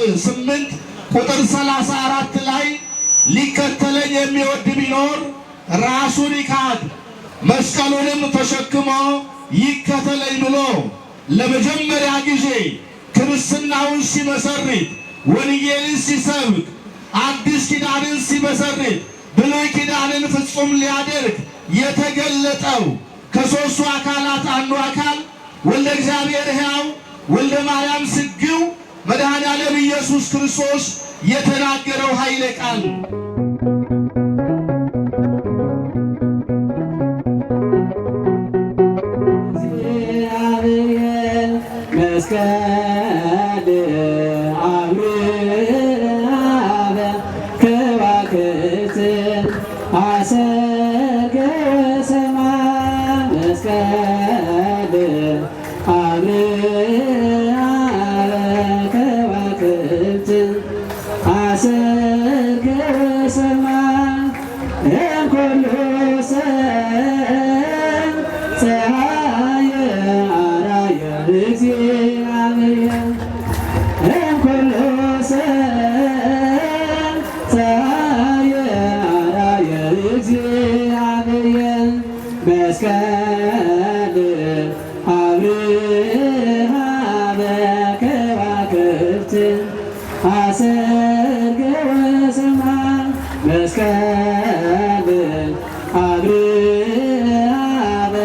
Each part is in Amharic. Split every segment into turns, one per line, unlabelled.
8 ቁጥር 34 ላይ ሊከተለኝ የሚወድ ቢኖር ራሱን ይካድ መስቀሉንም ተሸክሞ ይከተለኝ ብሎ ለመጀመሪያ ጊዜ ክርስትናውን ሲመሰርት ወንጌልን ሲሰብክ አዲስ ኪዳንን ሲመሰርት ብሉይ ኪዳንን ፍጹም ሊያደርግ የተገለጠው ከሦስቱ አካላት አንዱ አካል ወልደ እግዚአብሔር ሕያው ወልደ ማርያም ስግው መድኃኔ ዓለም ኢየሱስ ክርስቶስ የተናገረው ኃይለ ቃል
መስቀል አብርሃበ ከዋክብት አሰገወ ሰማይ መስቀል አብርሃበ ከዋክብት አሰገወ ሰማይ እምኩሉ ፀሐየ አርአየ እግዚአብሔር እምኩሉ ፀሐየ አርአየ እግዚአብሔር መስቀል አብርሃበ ከዋክብት አሰገወ ሰማይ መስቀል አብርሃበ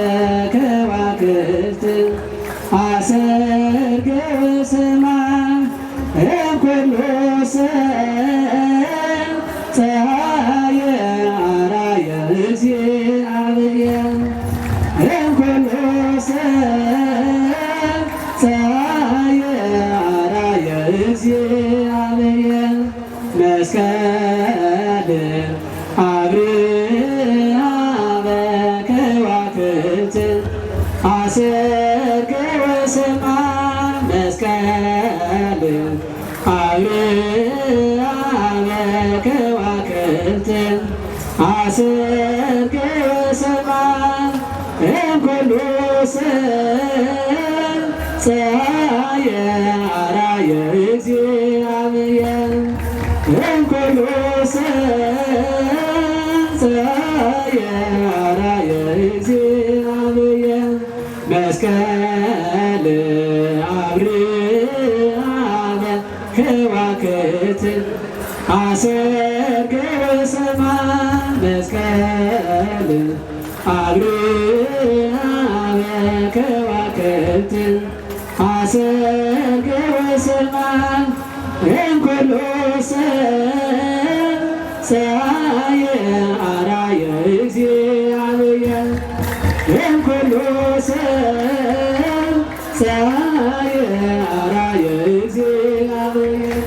ከዋክብት አሰገወ ሰማይ እምኩሉ ፀሐየ አርአየ እግዚአብሔር እምኩሉ ፀሐየ አርአየ እግዚአብሔር መስቀል አብርሃበ ከዋክብት አሰገወ ሰማይ መስቀል አብርሃበ ከዋክብት አሰገወ ሰማይ እምኩሉ ፀሐየ አርአየ እግዚአብሔር እምኩሉ ፀሐየ አርአየ እግዚአብሔር መስቀል አብርሃበ ከዋክብት አሰገወ ሰማይ መስቀል አብርሃበ ከዋክብት አሰገወ ሰማይ እምኩሉ ፀሐየ አርአየ እግዚአብሔር እምኩሉ ፀሐየ አርአየ እግዚአብሔር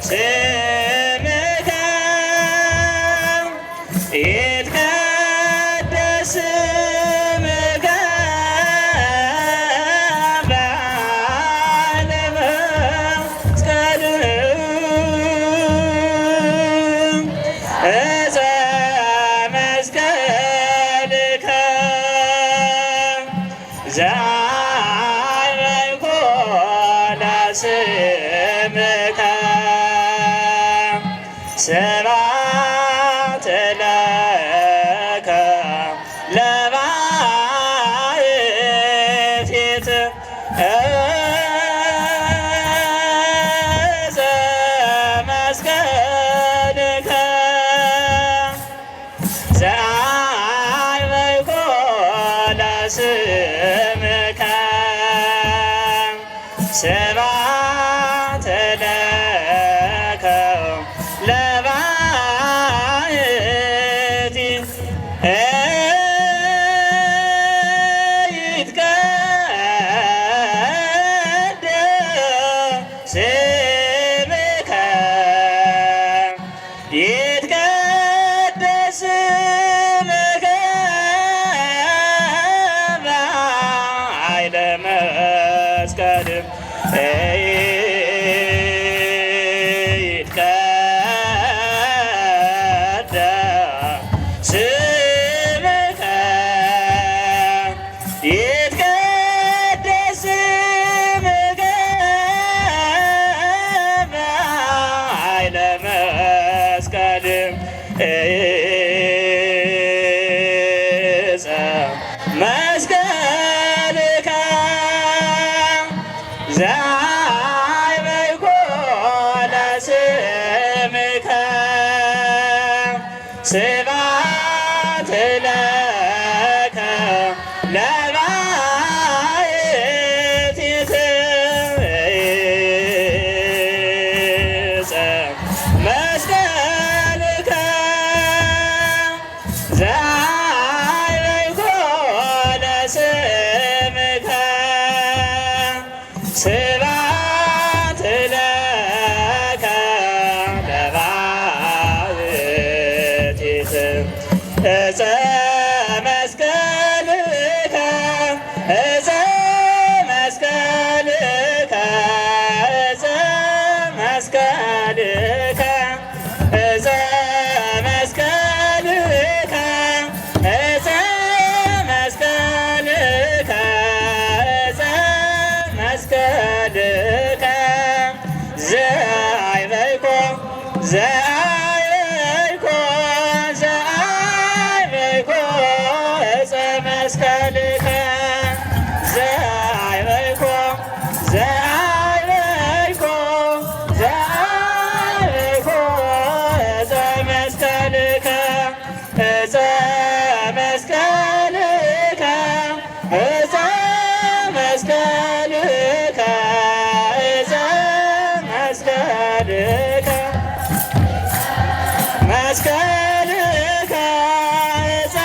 ስምከ ይትቀደስ ስምከ በዓለመ መስቀል ዕፀ መስቀልከ ዘአርአይኮ ለስምከ ስብሐት ለከ ለባሕቲት ዕፀ መስቀልከ ዘአርአይኮ ለስምከ ስብሐት ለከ ለባሕቲት ይትቀደስ ስምከ ይትቀደስ ስምከ በዓለመ መስቀል ዕፀ መስቀልከ ዘአዕበይኮ ለስምከ ስብሐት ለከ ለባሕቲት ዕፀ መስቀልከ ዘአዕበይኮ ለስምከ ስብሐት ለከ ለባሕቲት ዕፀ መስቀልከ ዕፀ መስቀልከ ዕፀ መስቀልከ ዕፀ መስቀልከ ዕፀ መስቀልከ ዕፀ መስቀልከ ዘአዕበይኮ ዘአዕበይኮ ዘአዕበይኮ ዕፀ መስቀልከ ዘአዕበይኮ ዘአዕበይኮ ዘአዕበይኮ ዕፀ መስቀልከ ዕፀ መስቀልከ ዕፀ መስቀልከ ዕፀ መስቀልከ መስቀልከ ዕፀ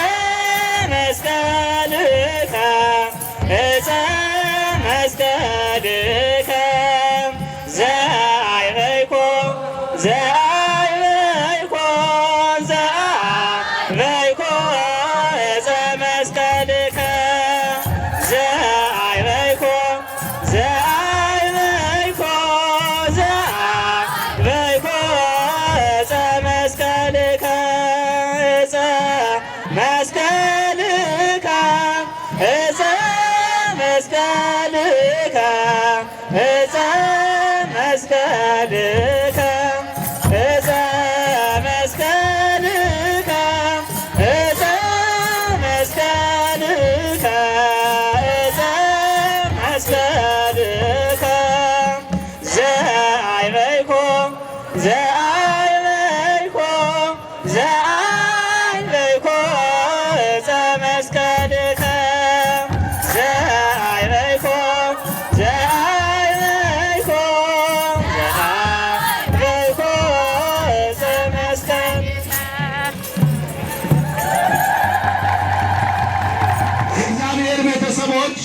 መስቀልከ ዕፀ መስቀልከ ዘአዕበይኮ ዘአዕበይኮ ዘአዕበይኮ ዕፀ መስቀልከ ዘአዕበይኮ ዘአዕበይኮ ዘአዕበይኮ ዕፀ መስቀልከ ዕፀ መስቀልከ ዕፀ መስቀልከ ዕፀ መስቀልከ ዕፀ መስቀልከ ዕፀ መስቀልከ ዕፀ መስቀልከ ዘአዕበይኮ ዘአዕበይኮ ዘአዕበይኮ ዕፀ መስቀልከ ዘአዕበይኮ ዘአዕበይኮ ዘአዕበይኮ ዕፀ መስቀልከ
የእግዚአብሔር ቤተሰቦች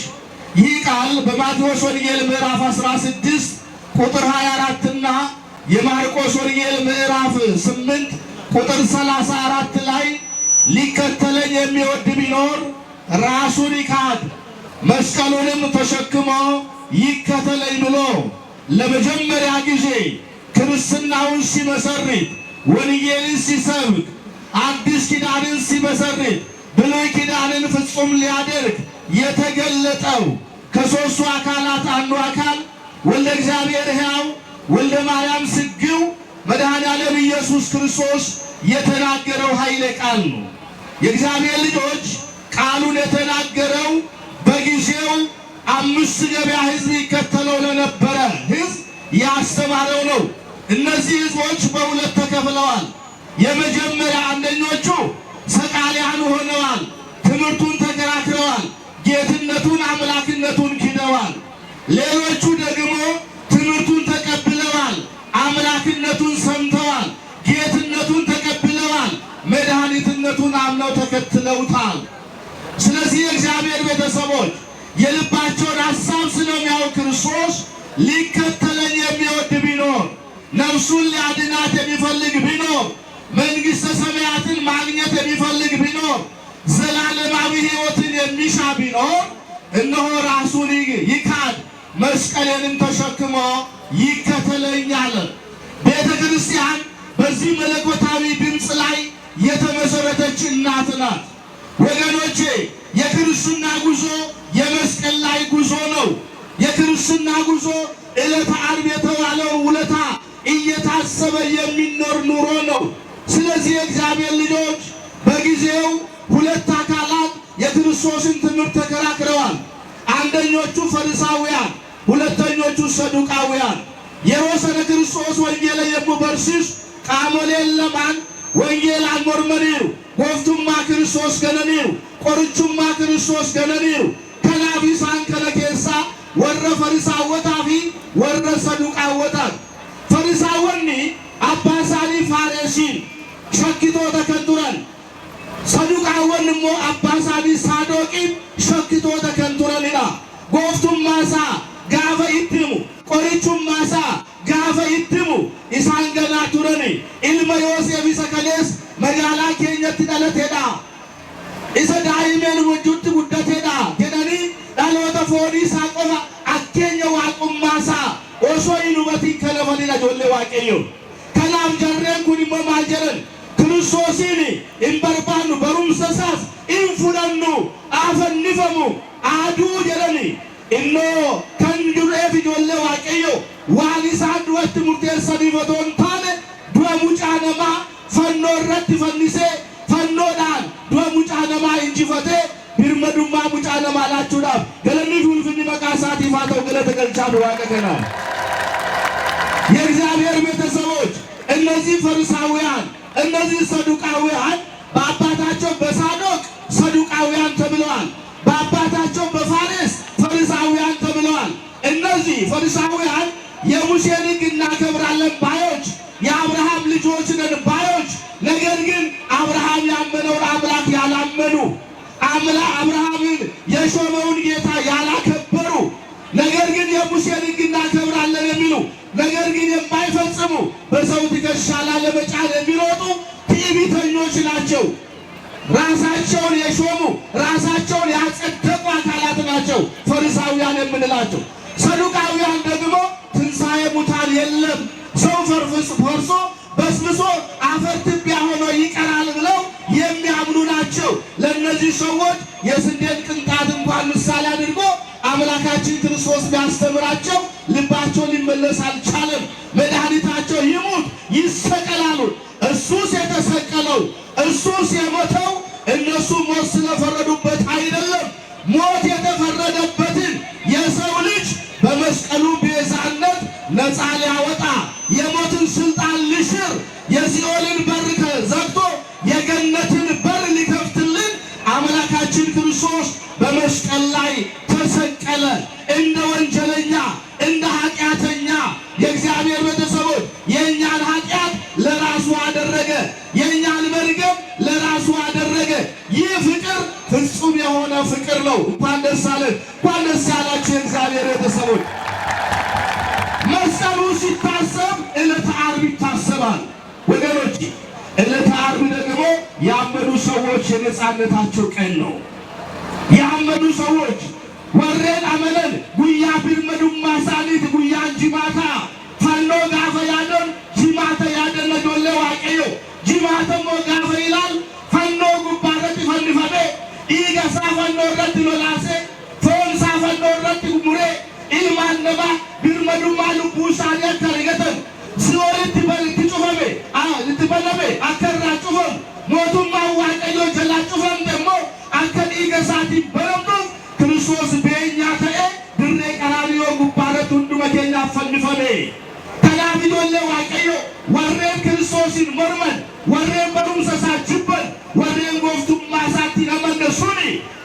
ይህ ቃል በማቴዎስ ወንጌል ምዕራፍ 16 ቁጥር 24 እና የማርቆስ ወንጌል ምዕራፍ 8 ቁጥር 34 ላይ ሊከተለኝ የሚወድ ቢኖር ራሱን ይካድ መስቀሉንም ተሸክሞ ይከተለኝ ብሎ ለመጀመሪያ ጊዜ ክርስትናውን ሲመሰርት ወንጌልን ሲሰብክ አዲስ ኪዳንን ሲመሰርት ብሉይ ኪዳንን ፍጹም ሊያደርግ የተገለጠው ከሦስቱ አካላት አንዱ አካል ወልደ እግዚአብሔር ሕያው ወልደ ማርያም ስግው መድኃኔ ዓለም ኢየሱስ ክርስቶስ የተናገረው ኃይለ ቃል ነው። የእግዚአብሔር ልጆች ቃሉን የተናገረው በጊዜው 5 ገበያ ሕዝብ ይከተለው ለነበረ ሕዝብ ያስተማረው ነው። እነዚህ ሕዝቦች በሁለት ተከፍለዋል። የመጀመሪያ አንደኞቹ ሰቃሊያን ሆነዋል። ትምህርቱን ተከራክረዋል። ጌትነቱን አምላክነቱን ክደዋል። ሌሎቹ ደግሞ ትምህርቱን ተቀብለዋል። አምላክነቱን ሰምተዋል። ጌትነቱን ተቀብለዋል። መድኃኒትነቱን አምነው ተከትለውታል። ስለዚህ የእግዚአብሔር ቤተሰቦች የልባቸውን ሐሳብ ስለሚያውቅ ክርስቶስ ሊከተለኝ የሚወድ ቢኖር ነፍሱን ሊያድናት የሚፈልግ ቢኖር መንግሥተ ሰማያትን ማግኘት የሚፈልግ ቢኖር ዘላለማዊ ሕይወትን የሚሻ ቢኖር እነሆ ራሱን ይካድ መስቀሌንም ተሸክሞ ይከተለኝ አለ። ቤተ ክርስቲያን በዚህ መለኮታዊ ድምፅ ላይ የተመሰረተች እናት ናት። ወገኖቼ የክርስትና ጉዞ የመስቀል ላይ ጉዞ ነው። የክርስትና ጉዞ ዕለተ ዓርብ የተባለው ውለታ እየታሰበ የሚኖር ኑሮ ነው። ስለዚህ የእግዚአብሔር ልጆች በጊዜው ሁለት አካላት የክርስቶስን ትምህርት ተከራክረዋል። አንደኞቹ ፈሪሳውያን፣ ሁለተኞቹ ሰዱቃውያን። የሮሰነ ክርስቶስ ወንጌለ የሙ በርሲስ ቃሞሌን ለማን ወንጌል አልሞርመኒሩ ጎፍቱማ ክርስቶስ ገነኒሩ ቆርቹማ ክርስቶስ ገነኒሩ ከናቢሳን ከነኬሳ ወረ ፈሪሳወታፊ ወረ ሰዱቃወታት ፈሪሳወኒ አባሳኒ ፋሬሲን ሸኪቶ ተከንቱረን ሰዱቃወን ሞ አባሳኒ ሳዶቂን ሸኪቶ ተከንቱረንና ጎፍቱማሳ ጋፈ ኢትሙ ቆሪቹማሳ ጋፈ ኢትሙ ኢሳን ገና ቱረኒ ኢልመ ዮሴፍ ሰከሌስ መጋላ ኬኘት ደለቴዳ ኢሰ ዳይሜን ወጁት ጉደቴዳ ጀነኒ ዳሎተ ፎኒ ሳቆፋ አኬኘ ዋቁማሳ ኦሶ ኢኑበቲ ከለፈኒና ጆሌ ዋቀዮ ከናም ጀረን ኩኒ ማጀረን ክርስቶሲኒ ኢምበርባኑ በሩምሰሳስ ኢንፉረኑ አፈንፈሙ አዱ ጀረኒ ኢኖ ከንዱሬፍ ጆሌ ዋቀዮ ዋኒሳን ዱወት ሙርቴሰኒ ፎቶን ታነ ዱወ ሙጫነማ ፈኖ ረት ፈኒሴ ፈኖዳን ዱወ ሙጫነማ እንጂፈቴ ቢርመዱማ ሙጫነማ ላቹዳፍ ገለኒ ዱልፍኒ መቃሳት ይፋተው ገለተ ገልቻሉ ዋቀከና የእግዚአብሔር ቤተሰቦች እነዚህ ፈሪሳውያን እነዚህ ሰዱቃውያን በአባታቸው በሳዶቅ ሰዱቃውያን ተብለዋል። በአባታቸው በፋሬስ ፈሪሳውያን ተብለዋል። እነዚህ ፈሪሳውያን የሙሴን ሕግ እናከብራለን ባዮች፣ የአብርሃም ልጆች ነን ባዮች፣ ነገር ግን አብርሃም ያመነውን አምላክ ያላመኑ አብርሃምን የሾመውን ጌታ ያላከበሩ፣ ነገር ግን የሙሴን ሕግ እናከብራለን የሚሉ ነገር ግን የማይፈጽሙ በሰው ትከሻ ላይ ለመጫን የሚሮጡ ትዕቢተኞች ናቸው። ራሳቸውን የሾሙ ራሳቸውን ያጸደቁ አካላት ናቸው ፈሪሳውያን የምንላቸው። ሰዱቃውያን ደግሞ ትንሣኤ ሙታን የለም፣ ሰው ፈርሶ በስብሶ አፈር ትቢያ ሆኖ ይቀራል ብለው የሚያምኑ ናቸው። ለእነዚህ ሰዎች የስንዴን ቅንጣት እንኳን ምሳሌ አድርጎ አምላካችን ክርስቶስ ቢያስተምራቸው ልባቸው ሊመለስ አልቻለም። መድኃኒታቸው ይሙት ይሰቀላሉ። እሱስ የተሰቀለው እሱስ የሞተው እነሱ ሞት ስለፈረዱበት አይደለም። ሞት የተፈረደበትን የሰው ልጅ በመስቀሉ ቤዛነት ነፃ ሊያወጣ የሞትን ስልጣን ሊሽር የሲኦልን በር ዘግቶ የገነትን በር ሊከፍትልን አምላካችን ክርስቶስ በመስቀል ላይ ተሰቀለ። እንደ ወንጀለኛ እንደ ኃጢአተኛ የእግዚአብሔር ቤተሰቦች የእኛን ኃጢአት ለራሱ አደረገ፣ የእኛን መርገም ለራሱ አደረገ። ይህ ፍቅር ፍጹም የሆነ ፍቅር ነው። እንኳን ደስ አለን፣ እንኳን ደስ ያላችሁ የእግዚአብሔር ቤተሰቦች። መስቀሉ ሲታሰብ ዕለተ ዓርብ ይታሰባል ወገኖች። ዕለተ ዓርብ ደግሞ ያመኑ ሰዎች የነፃነታቸው ቀን ነው። ያመኑ ሰዎች ወሬን አመለን ጉያ ቢርመዱማ ሳኒት ጉያ ጅማታ ፈኖ ጋፈ ያደን ጅማተ ያደነ ጆሌ ዋቀዮ ጅማተሞ ጋፈ ይላል ፈኖ ጉባረት ፈንፈቤ ኢገሳ ፈኖ ረት ሎላሴ ፎንሳ ፈኖ ረት ሙሬ ኢልማነባ ቢርመዱማ ልቡሳኒ አከረገተን ሲኦልት በልት ጩፈሜ ልትበለሜ አከራ ጩፈም ሞቱማ ዋቀዮ ጀላ ጩፈም ደግሞ አከን ኢገሳቲ በረምዶ ክርስቶስ በእኛ ተኤ ድሬ ቀራንዮ ጉባረት ሁንዱመ ኬኛ ፈንፈሜ ተላቢዶሌ ዋቀዮ ወሬን ክርስቶስን ሞርመን ወሬን በሩምሰሳ ጅበን ወሬን ጎፍቱማ ሳቲ ነመነሱኒ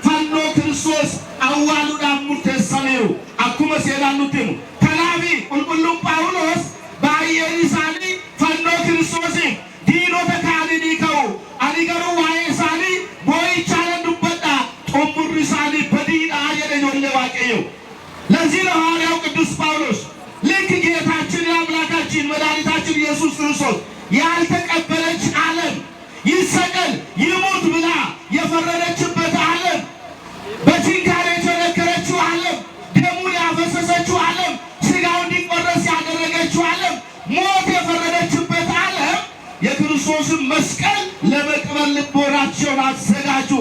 ፈኖ ክርስቶስ አዋሉዳ ሙርቴሰኒሩ አኩመ ሴናኑትሙ ተላቢ ቁልቁሉም ጳውሎስ ባየሪሳኒ ፈኖ ክርስቶስን ዲኖተ ካኒኒ ከው አኒገሩ ዋይሳኒ ቦይቻለን ዱበዳ ጦሙሪሳኒ በዲና የደኞሌ ዋቀዮ። ለዚህ ነው ሐዋርያው ቅዱስ ጳውሎስ ልክ ጌታችን የአምላካችን መድኃኒታችን ኢየሱስ ክርስቶስ ያልተቀበለች ዓለም ይሰቀል ይሙት ብላ የፈረደችበት ዓለም፣ በችንካር የተነከረችው ዓለም፣ ደሙን ያፈሰሰችው ዓለም፣ ሥጋው እንዲቆረስ ያደረገችው ዓለም፣ ሞት የፈረደችበት ዓለም የክርስቶስን መስቀል ለመቅበል ልቦናቸውን አዘጋጁ፣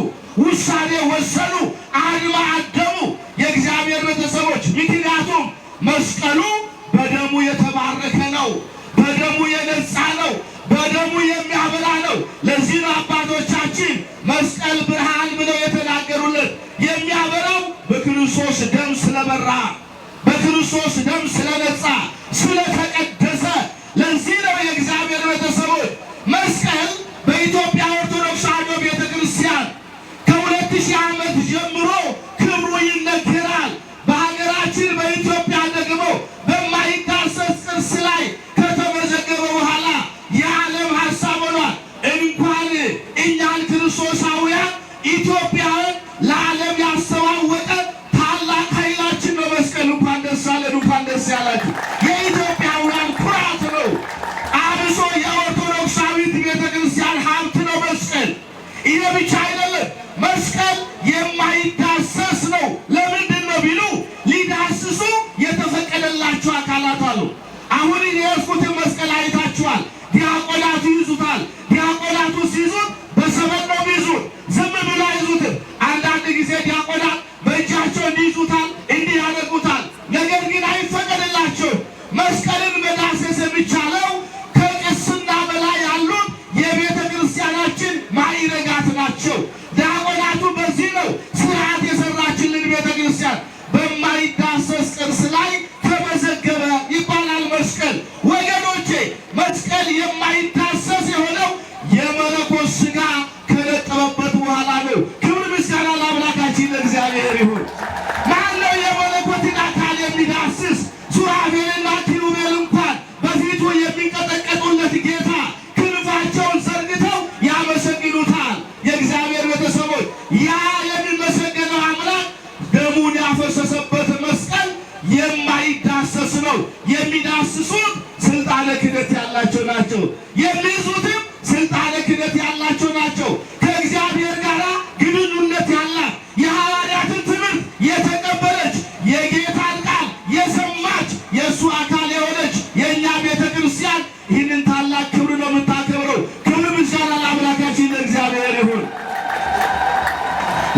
ውሳኔ ወሰኑ፣ አድማ አደሙ የእግዚአብሔር ቤተሰቦች። ምክንያቱም መስቀሉ በደሙ የተባረከ ነው። በደሙ የነጻ ነው፣ በደሙ የሚያበራ ነው። ለዚህ ነው አባቶቻችን መስቀል ብርሃን ብለው የተናገሩለት። የሚያበራው በክርስቶስ ደም ስለበራ፣ በክርስቶስ ደም ስለነጻ፣ ስለተቀደሰ። ለዚህ ነው የእግዚአብሔር ቤተሰቦች መስቀል በኢትዮጵያ ኦርቶዶክስ ተዋሕዶ ቤተ ክርስቲያን ከ2000 ዓመት ጀምሮ ክብሩ ይነገራል። በሀገራችን በኢትዮጵያ ደግሞ በማይዳሰስ ቅርስ ላይ ከተመዘገበ በኋላ የዓለም ሀሳብ ሆኗል። እንኳን እኛን ክርስቶሳውያን ኢትዮጵያን ለዓለም ያስተዋወቀ ታላቅ ኃይላችን ነው መስቀል። እንኳን ደስ አለን፣ እንኳን ደስ ያላችሁ። የኢትዮጵያውያን ኩራት ነው። አብሶ የኦርቶዶክሳዊት ቤተ ክርስቲያን ሀብት ነው መስቀል። ይሄ ብቻ አይደለም፣ መስቀል የማይዳሰስ ነው። ለምንድን ነው ቢሉ ሊዳስሱ የተፈቀደላቸው አካላት አሉ። አሁን የያዝኩትን መስቀል አይታችኋል። ዲያቆናቱ ይዙታል። ዲያቆናቱ ሲይዙት በሰበብ ነው ይዙት፣ ዝም ብሎ አይዙትም። አንዳንድ ጊዜ ዲያቆናት በእጃቸው እንዲይዙታል፣ እንዲህ ያደርጉታል። ነገር ግን አይፈቀድላቸውም። መስቀልን መዳሰስ የሚቻለው ከቅስና በላይ ያሉት የቤተ ክርስቲያናችን ማዕረጋት ናቸው። ዲያቆናቱ በዚህ ነው ስርዓት የሰራችልን ቤተ ክርስቲያን። በማይዳሰስ ቅርስ ላይ ተመዘገበ ይባላል መስቀል። ወገኖቼ መስቀል የማይዳሰስ የሆነው የመለኮት ሥጋ ከነጠበበት በኋላ ነው። ክብር ምስጋና ለአምላካችን ለእግዚአብሔር ይሁን። ማነው የመለኮትን አካል የሚዳስስ? ሱራፌልና ኪሩቤል እንኳን በፊቱ የሚንቀጠቀጡለት ጌታ ክንፋቸውን ዘርግተው ያመሰግኑታል። የእግዚአብሔር ቤተሰቦች ያ የሚመሰገነው አምላክ ደሙን ያፈሰሰበት መስቀል የማይዳሰስ ነው። የሚዳስሱት ስልጣነ ክህነት ያላቸው ናቸው። የሚይዙትም ስልጣነ ክህነት ያላቸው ናቸው። ከእግዚአብሔር ጋር ግንኙነት ያላት የሐዋርያትን ትምህርት የተቀበለች የጌታን ቃል የሰማች የእሱ አካል የሆነች የእኛ ቤተ ክርስቲያን ይህንን ታላቅ ክብር ነው የምታከብረው። ክብር ምስጋና ለአምላካችን ለእግዚአብሔር ይሁን።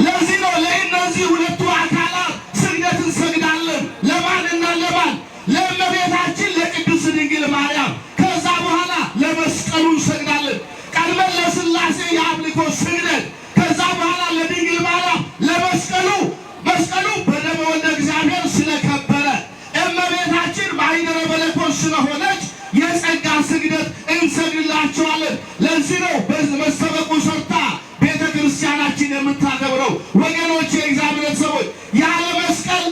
ለዚህ ነው ለእነዚህ ሁለቱ አካላት ስግደት እንሰግዳለን። ለማንና ለማን? ለእመቤታችን ለቅድስት ድንግል ማርያም። ከዛ በኋላ ለመስቀሉ እንሰግዳለን። ቀድመን ለሥላሴ የአምልኮ ስግደት፣ ከዛ በኋላ ለድንግል ማርያም ለመስቀሉ። መስቀሉ በደመ ወልደ እግዚአብሔር ስለከበረ እመቤታችን ማኅደረ መለኮት ስለሆነች የጸጋ ስግደት እንሰግድላቸዋለን። ለዚህ ነው መስተበቁ ሰርታ ቤተ ክርስቲያናችን የምታከብረው። ወገኖች የእግዚአብሔር ሰዎች ያለ መስቀል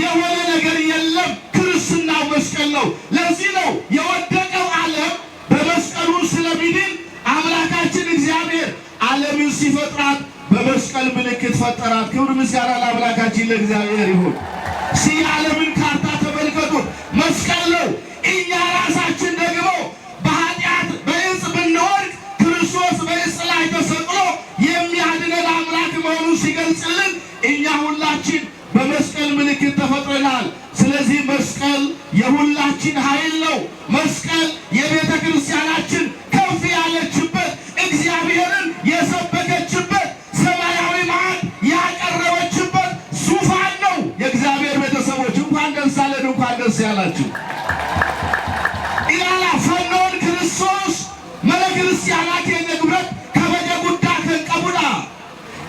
የሆነ ነገር የለም። ክርስትናው መስቀል ነው። ለዚህ ነው የወደቀው ዓለም በመስቀሉ ስለሚድን አምላካችን እግዚአብሔር ዓለምን ሲፈጥራት በመስቀል ምልክት ፈጠራት። ክብር ምስጋና ለአምላካችን ለእግዚአብሔር ይሁን። የዓለምን ካርታ ተመልከቱት፣ መስቀል ነው። እኛ ራሳችን ደግሞ በኃጢአት በዕፅ ብንወድቅ ክርስቶስ በዕፅ ላይ ተሰቅሎ የሚያድነን አምላክ መሆኑን ሲገልጽልን እኛ ሁላችን በመስቀል ምልክት ተፈጥረናል። ስለዚህ መስቀል የሁላችን ኃይል ነው። መስቀል የቤተ ክርስቲያናችን ከፍ ያለችበት፣ እግዚአብሔርን የሰበከችበት፣ ሰማያዊ ማዕድ ያቀረበችበት ዙፋን ነው። የእግዚአብሔር ቤተሰቦች እንኳን ደስ አለን፣ እንኳን ደስ ያላችሁ። ኢላላ ፈኖን ክርስቶስ መለ ክርስቲያና ኬኘ ግብረት ከበጀ ጉዳ ከንቀቡዳ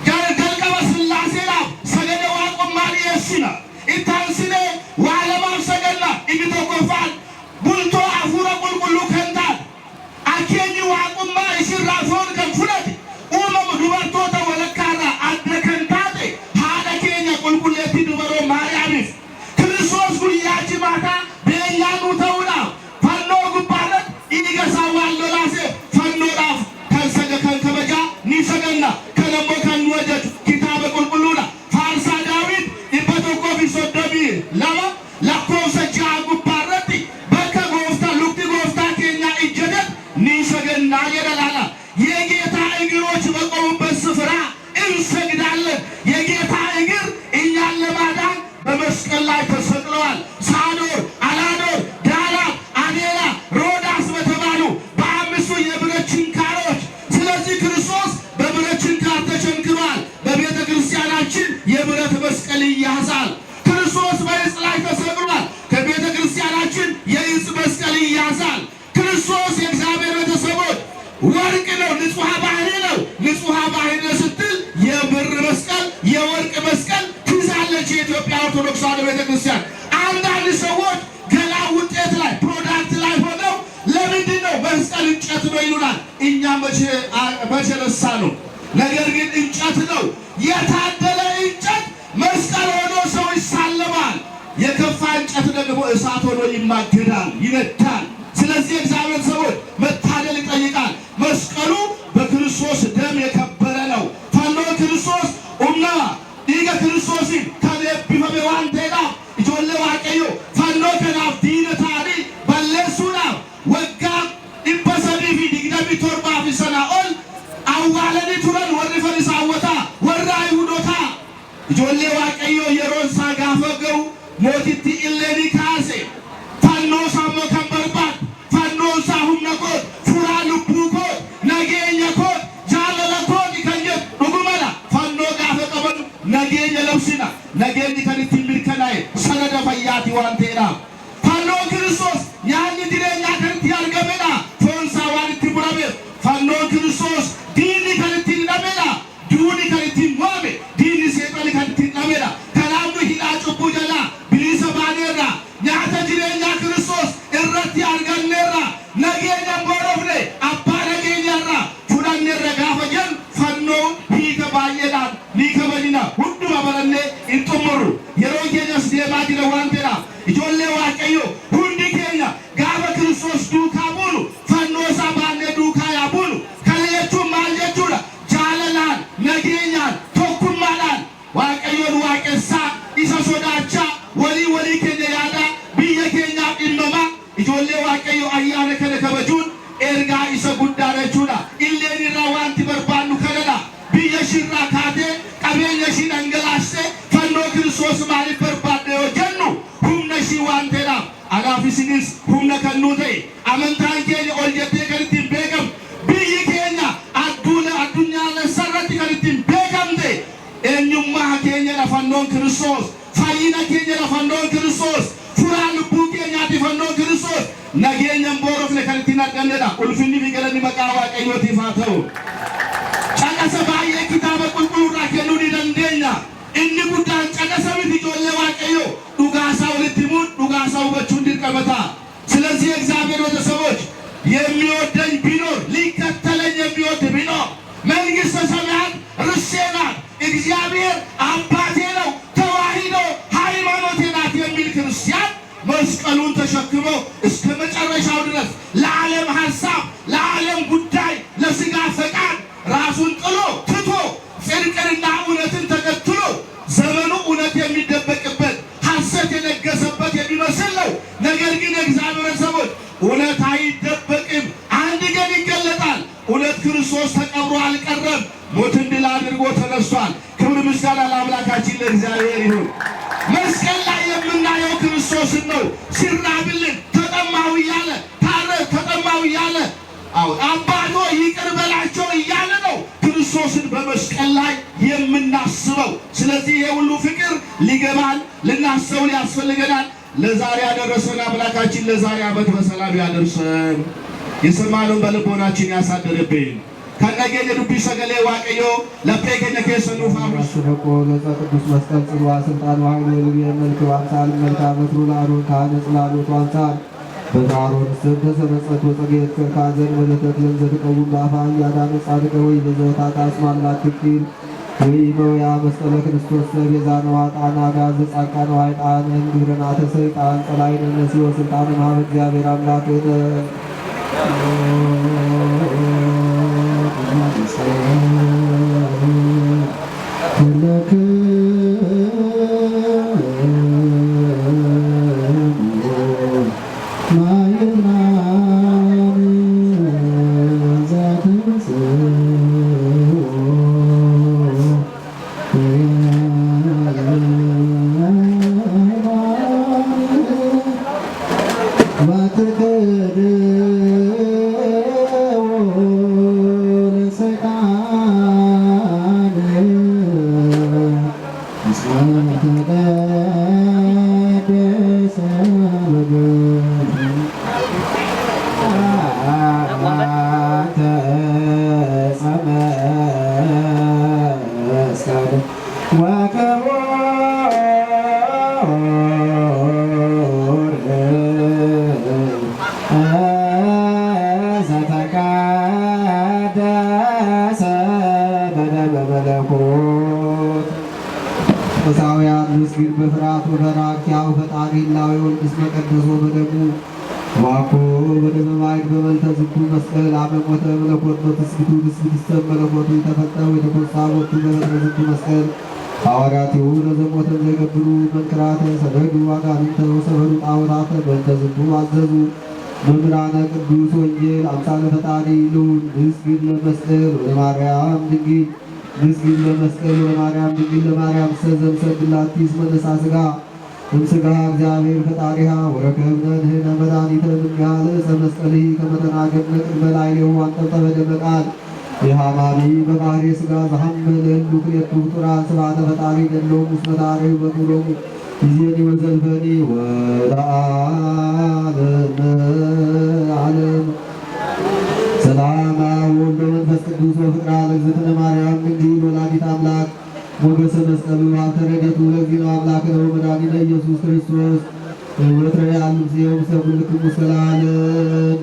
ገልቀበ ሥላሴና ሰገደ ዋቆማን የሲና ኢታንስኔ ዋለማም ሰገላ ኢግቶ ቆፋን ቡልቶ አፉረ ቁልቁሉ ከንታን አኬኝ ዋቁማ ኢሽራፎን ከንፉነት ኡመም ዱበርቶተ ወለካራ አደ ከንታቴ ሃደ ኬኛ ቁልቁሌቲ ዱበሮ ማርያሚፍ ክርስቶስ ጉያቺ ማታ በእኛኑ ተውና ፈኖ ጉባለት ኢገሳዋን ሎላሴ ፈኖዳፍ ከንከበጃ ኒሰገና ከነሞ ከንወጀት ኪታበ ቁልቁሉና ፋርሳ ዳዊት ኢበቶኮ ቢሶደቢ ለማ ለኮሰ ጃ ጉባረት በከ ጎፍታ ሉክቲ ጎፍታ ኬኛ ኢጀደት ኒሰገና የደላላ የጌታ እግሮች በቆሙበት ስፍራ እንሰግዳለን። የጌታ እግር እኛን ለማዳን በመስቀል ላይ ተሰቅለዋል። ሳዶር፣ አላዶር፣ ዳላት፣ አዴራ፣ ሮዳስ በተባሉ በአምስቱ የብረት ችንካሮች። ስለዚህ ክርስቶስ በብረት ችንካር ተቸንክሯል። በቤተ ክርስቲያናችን የብረት መስቀል ይያዛል። ክርስቶስ በዕፅ ላይ ተሰቅሏል። ከቤተ ክርስቲያናችን የዕፅ መስቀል ይያዛል። ለምንድን ነው መስቀል እንጨት ነው ይሉናል። እኛ መቼ ረሳ ነው? ነገር ግን እንጨት ነው። የታደለ እንጨት መስቀል ሆኖ ሰው ይሳለማል። የከፋ እንጨት ደግሞ እሳት ሆኖ ይማገዳል፣ ይነዳል። ስለዚህ እግዚአብሔር ሰዎች መታደል ይጠይቃል። መስቀሉ በክርስቶስ ደም የከበረ ነው። ፈኖ ክርስቶስ ኡምና ዲገ ክርስቶስን ከለብፈመ ዋንቴዳ ኢጆሌ ዋቀዮ ፈኖ ከናፍ ዲነታኒ በለሱና ወጋ ኢበሰዲ ፊ ዲግደሚ ቶርባ ፊሰና ኦል አዋለኒ ቱረን ወሪ ፈሪሳወታ ወራ አይሁዶታ ኢጆሌ ዋቀዮ የሮንሳ ጋፈገው ሞቲቲ ኢሌኒ ካሴ ፈኖ ሳሞ ከንበርባት ፈኖ ሳሁም ነኮት ፉራ ልቡኮ ነገኘ ኮት ጃለለ ኮት ከየ ዱጉመላ ፈኖ ጋፈ ቀበሉ ነገኘ ለብስና ነገኝ ከንቲ ምርከናይ ሰነደ ፈያቲ ዋንቴና ፈኖ ክርስቶስ ያን ዲረኛ ከንቲ ያርገመና ፎንሳ ዋንቲ ቡራቤ ፈኖ ክርስቶስ ዲኒ ከንቲ ነመና ዱኒ ከንቲ ሞቤ ዲኒ ሴጣን ከንቲ ነመና ከላሙ ሂላ ጩቡ ጀላ ቢሊሰ ባኔራ ኛተ ዲረኛ ክርስቶስ እረት ያርገነራ ነገኝ ቦሮፍኔ አባ ነገኝራ ፉዳኔራ ጋፈጀን ፈኖ ሂከ ባየዳ ሊከበሊና ሁሉ ማበረኔ ኢንጡሙሩ የሮጌነስ ዴማዲነ ዋንቴራ ኢጆሌ ዋቀዮ ሁንዲ ኬኛ ጋፈ ክርስቶስ ዱካ ቡሉ ፈኖሳ ባኔ ዱካ ያቡሉ ከለየቹ ማልጀቹዳ ጃለላን ነገኛን ቶኩማላን ዋቀዮን ዋቀሳ ኢሳ ሶዳቻ ወሊ ኬኛ ያዳ ብየ ኬኛ ኢኖማ ኢጆሌ ዋቀዮ አያነ ከነ ከበጁን ኤርጋ ኢሳ ጉዳረቹዳ ኢሌኒራ ዋንቲ በርባኑ ከለላ ብየ ሽራ ካቴ ቀቤኘሽን አንገላሽቴ ፈኖ ክርስቶስ ማሊፍ በርባደ ጀኑ ሁምነ ሺ ዋንቴዳ አጋፊሲኒስ ሁምነ ከኑቴ አመንታን ኬኛ ኦልጀቴ ከንቲን ቤቀም ብይ ኬኛ አዱኛ ለሰረት ከንቲን ቤቀምቴ ኤኙማ ኬኛ ለፈኖን ክርስቶስ ፋይና ኬኛ ለፈኖን ክርስቶስ ፉራ ልቡ ኬኛቲ ፈኖን ክርስቶስ ነገኘን ቦሮፍነ ከንቲን አቀነዳ ኡልፍኒ ቢገለኒ መቃዋ ቀዮቲ ፋተው ጨቀሰ ባየ ኪታበ ቁልቁሉራ ከኑኒ ደንደኛ እኒ ጉዳን ጨቀሰ ቢት ጆሌ ዋቀዮ ዱጋሳው ልትሙን ዱጋሳው በቹን ድርቀመታ። ስለዚህ እግዚአብሔር ቤተሰቦች የሚወደኝ ቢኖር ሊከተለኝ የሚወድ ቢኖር መንግሥተ ሰማያት ርስቴ ናት፣ እግዚአብሔር አባቴ ነው፣ ተዋሂዶ ሃይማኖቴ ናት የሚል ክርስቲያን መስቀሉን ተሸክሞ እስከ መጨረሻው ድረስ ለዓለም ሐሳብ፣ ለዓለም ጉዳይ፣ ለሥጋ ፈቃድ ራሱን ጥሎ ትቶ ጽድቅንና እውነትን ተከትሎ ዘመኑ እውነት የሚደበቅበት ሐሰት የነገሰበት የሚመስል ነው። ነገር ግን የእግዚአብሔር ሰዎች እውነት አይደበቅም፣ አንድ ቀን ይገለጣል። እውነት ክርስቶስ ተቀብሮ አልቀረም፣ ሞትን ድል አድርጎ ተነስቷል። ክብር ምስጋና ለአምላካችን ለእግዚአብሔር ይሁን። መስቀል ላይ የምናየው ክርስቶስን ነው። ሲራብልን ተጠማሁ እያለ ተጠማሁ እያለ አባቶ ይቅር በላቸው እያለ ነው ክርስቶስን በመስቀል ላይ የምናስበው። ስለዚህ ይሄ ሁሉ ፍቅር ሊገባን ልናስተውል ያስፈልገናል። ለዛሬ ያደረሰን አምላካችን ለዛሬ ዓመት በሰላም ያደርሰን፣ የሰማነውን በልቦናችን ያሳድርብን። ከነገኘ ዱቢ ሰገሌ ዋቀዮ ለፔከኘ ከሰኑ ፋብሩስ
ተፈቆ ለጸ ቅዱስ መስቀል ጽዋ ስልጣን ዋይሎ ለየ መልክ ዋንሳል መልካ መትሩ ላሩን ካነ ጽላሎት ዋንሳል በዛሮን ስም ተሰረጸት ወጸጌት ከካዘን ወለተት ለንዘት ቀውም ባፋ ያዳነ ጻድቀ ወይ በዘታ ታስማላት ትኪል ወይ በያ መስቀለ ክርስቶስ ለቤዛነ ዋጣና ጋዝ ጻቃነ ዋይጣን እንግረናተ ሰይጣን ጸላይነ ነሲዮ ስልጣን ማብ እግዚአብሔር አምላክ ዘተቀደሰ በደመ መለኮት ፈሳውያን ምስኪን በፍርሃቱ በራኪያው ፈጣሪ ላዊውን እስመ ቀደሶ በደሙ ዋኮ በደመ ማይድ በመልተ ዝንቱ መስቀል አመሞተ መለኮት በትስብእቱ ትስብእትሰ መለኮቱ የተፈጠሩ የተኮሳቦቱ በበትረ ዝንቱ መስቀል ሐዋርያቲሁ ለዘሞተ ዘይገብሩ መንክራተ ሰደዱ አጋንንተ ወሰበሩ ጣዖታተ በእንተ ዝንቱ አዘዙ መምህራነ ቅዱስ ወንጌል አምሳለ ፈጣሪ ልዑል ምስግን ለመስቀል ወለማርያም ድንግል ምስግን ለመስቀል ወለማርያም ድንግል ለማርያም ዘእምሰግላቲ እስመ ነሣ ሥጋ እምሥጋ እግዚአብሔር ፈጣሪሃ ወረከብነ ንሕነ መድኃኒተ እምኔሃ ለዕፀ መስቀልሂ ከመ ተናገርነ ቅድመ ላዕሌሁ አንጠብጠበ ደመ ቃል የሃማኒ በባሕርየ ሥጋ ዘሐመ ለእሉ ክልኤቱ ፍጡራን ስብሐተ ፈጣሪ ገድሎሙ እስመ ታርዩ በኩሎሙ ይእዜኒ ወዘልፈኒ ወለዓለመ ዓለም። ሰላም ወወልድ ወመንፈስ ቅዱስ ወፍቅር ለእግዝእትነ ማርያም ድንግል ወላዲተ አምላክ ሞገሰ መስቀሉ ሀብተ ረድኤቱ ለእግዚእነ አምላክነ ወመድኃኒነ ኢየሱስ ክርስቶስ ወትረ ያሉ ጊዜው ሰብልክሙ እስከ ለዓለም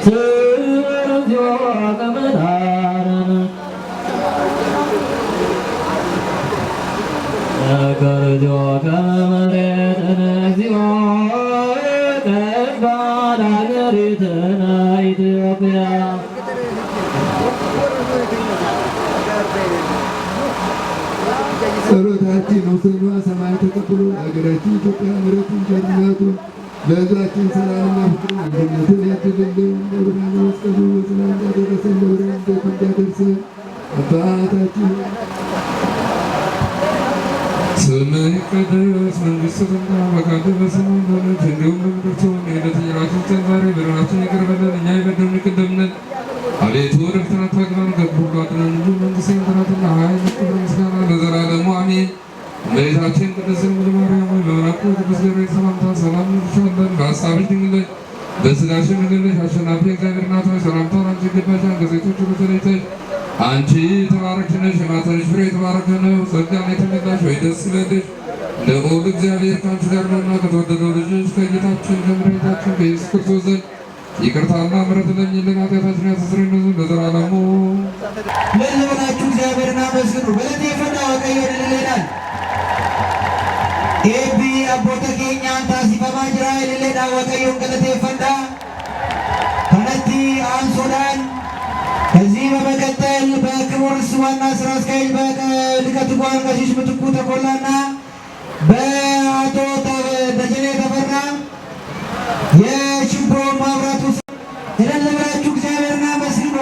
Sir,
ልጆተ መሬትነ እግዚኦ ቀባል አገሪትነ ኢትዮጵያ
ጸሎታችን ውስኗ ሰማይ ተቀብሎ ለሀገራችን ኢትዮጵያ ምሕረቱን ቸርነቱን ለሕዝባችን ሰላምና ፍቅር አንድነትን ያድልልን። ለብርሃነ መስቀሉ በሰላም እንዳደረሰን ለብርሃነ ልደቱ እንዳደርሰን አባታችን ስምህ ይቀደስ፣ መንግሥትህ ትምጣ፣ ፈቃድህ በሰማይ እንደሆነች እንዲሁም በምድር ትሁን። የዕለት እንጀራችንን ስጠን ዛሬ፣ በደላችንን ይቅር በለን እኛ የበደሉንን ይቅር እንደምንል። አቤቱ ወደ ፈተና አታግባን ከክፉ ሁሉ አድነን እንጂ መንግሥትህ ያንተ ናትና ኃይል፣ ክብር፣ ምስጋና ለዘላለሙ አሜን። እመቤታችን ቅድስት ድንግል ማርያም ሆይ በመልአኩ ቅዱስ ገብርኤል ሰላምታ ሰላም እንልሻለን። በሐሳብሽ ድንግል ነሽ፣ በሥጋሽም ድንግል ነሽ። አሸናፊ እግዚአብሔር እናት ሆይ ሰላምታ ላንቺ ይገባሻል። ከሴቶች ሁሉ ተለይተሽ አንቺ የተባረክሽ ነሽ፣ የማኅፀንሽ ፍሬ የተባረከ ነው። ጸጋን የተመላሽ ሆይ ደስ ይበልሽ፣ ልዑል እግዚአብሔር ከአንቺ ጋር ነውና ከተወደደው ልጅሽ ከጌታችን ከመድኃኒታችን ከኢየሱስ ክርስቶስ ዘንድ ይቅርታና ምሕረት ለሚልን ኃጢአታችንን ያስተሰርይልን ዘንድ ለዘላለሙ
ለእልል ብላችሁ እግዚአብሔርን አመስግኑ። በዕለተ ፈዳ ወቀዮ ልልሌናል ኤቢ አቦተ ኬኛን ታሲፈማ ጅራ ልሌዳ ወቀዮን ገለቴ ፈንዳ ከነቲ አንሶዳን ከዚህ በመቀጠል በክቡር ዋና ስራ አስኪያጅ በልቀት ጓን ቀሲስ ምትኩ ተኮላና በአቶ ደጀኔ ተፈራ የችቦ ማብራቱ እልል ብላችሁ እግዚአብሔርን አመስግኑ።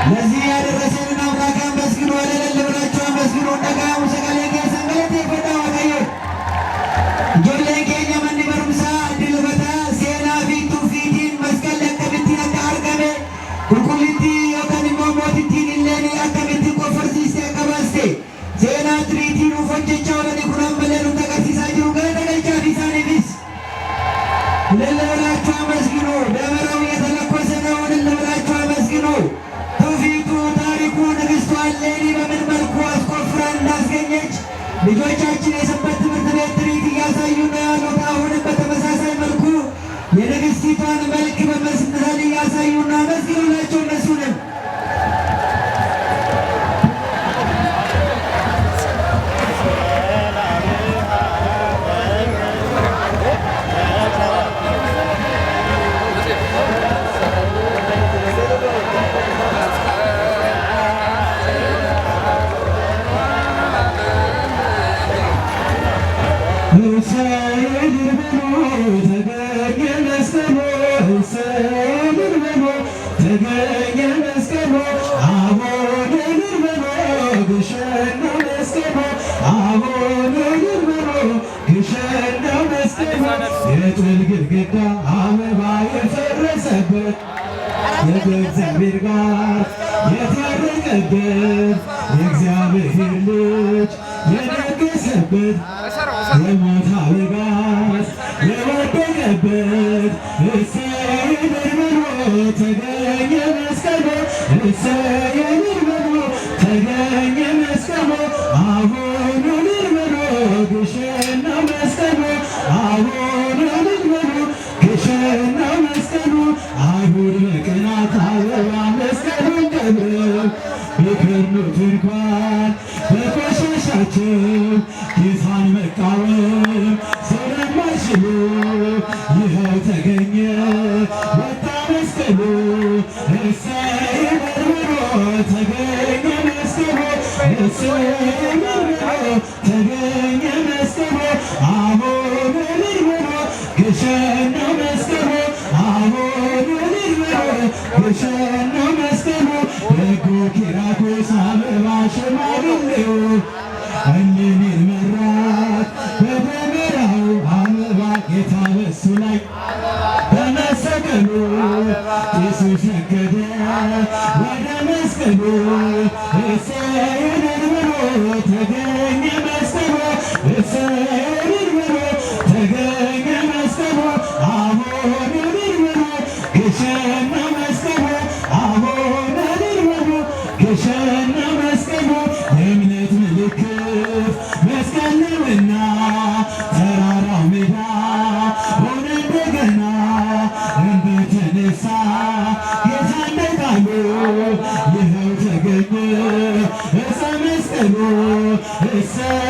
ለዚህ ያደረሰንን አምላክ አመስግኑ። እልል ብላችሁ አመስግኑ። እንደጋሙ ሰቀሌ ጌሰን ገለቴ ፈዳ ወቀዮ ጆሌን ኬኛ መኒ በሩምሳ ድልበታ ሴና ፊቱ ፊቲን መስቀል ለቀብቲን akka argame qulqullittii yookaan immoo mootittiin illeen akkamitti qofforsiiste akka baaste seenaa tiriitii nuuf hojjechaa oolanii kun ammallee nutti agarsiisaa jiru. galata galchaa fi isaaniifis እልል ብላችሁ አመስግኑ። ደመራው የተለኮሰ ነው። እልል ብላችሁ አመስግኑ። ትውፊቱ ታሪኩ ንግሥቷ እሌኒ በምን መልኩ አስቆፍራ እንዳስገኘች ልጆቻችን የሰንበት ትምህርት ቤት ትርኢት እያሳዩ ነው ያሉት። አሁንም በተመሳሳይ መልኩ የንግሥቲቷን መልክ በመስቀል እያሳዩና አመስግኑላቸው እነሱንም። የጥል ግድግዳ አበባ የፈረሰበት ከእግዚአብሔር ጋር የታረቀበት የእግዚአብሔር ልጅ የነገሰበት የሞት አበጋዝ የወደቀበት እሰይ በርበሮ ተገኘ መስቀሉ እሰይ በርበሮ ተገኘ መስቀሉ አሁን በርበሮ ግሸን ነው መስቀሉ አሁን በርበሮ ግሸን ነው መስቀሉ አይሁድ በቅናት አበባ መስቀሉን ቀብረው ቢከርኑት እንኳን በቆሻሻቸው ጌታን መቃወም ስለማይችሉ ይኸው ተገኘ ወጣ መስቀሉ እሰይ በርበሮ ተገኘ መስቀሉ እሰይ በርበሮ ተገኘ መስቀሉ አሁን በርበሮ ግሸን ነው መስቀሉ አሁን በርበሮ ግሸን ነው መስቀሉ ደጉ ኪራኮስ አበባ ሽማግሌው እሌኒን መራት በደመራው አበባ ጌታ በሱ ላይ በመሰቀሉ ጢሱ ሰገደ ወደ መስቀሉ እሰይ በርበሮ ተገኘ መስቀሉ እሰይ በርበሮ ተገኘ መስቀሉ አሁን በርበሮ ግሸን ነው መስቀሉ አሁን በርበሮ ግሸን ነው መስቀሉ የእምነት ምልክት መስቀል ነውና ተራራው ሜዳ ሆነ እንደገና እንደተነሳ ጌታ እንደቃሉ ይኸው ተገኘ እፀ መስቀሉ እሰይ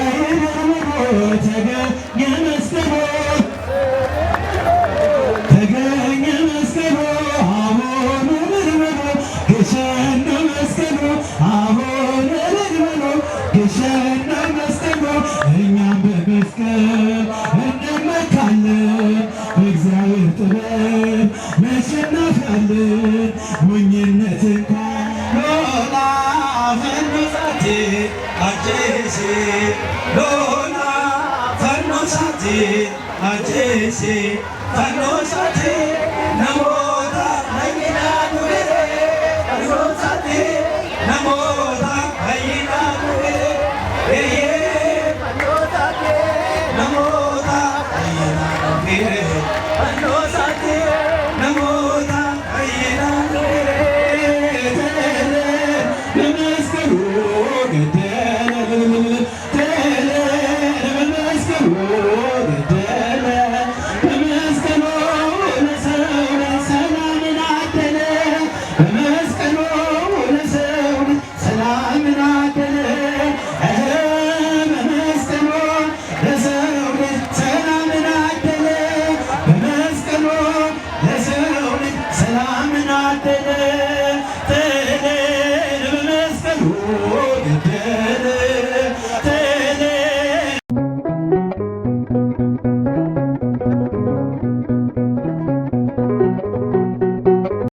ገነትን ሎላ ፈኖሳቴ አጄሴ ሎላ ፈኖሳቴ አጄሴ ፈኖሳቴ ነሞታ አይና ኑሬ ፈኖሳቴ ነሞታ አይና ኑሬ ፈኖሳቴ ነሞታ አይና ኑሬ ፈኖሳቴ ነሞታ አይና ኑሬ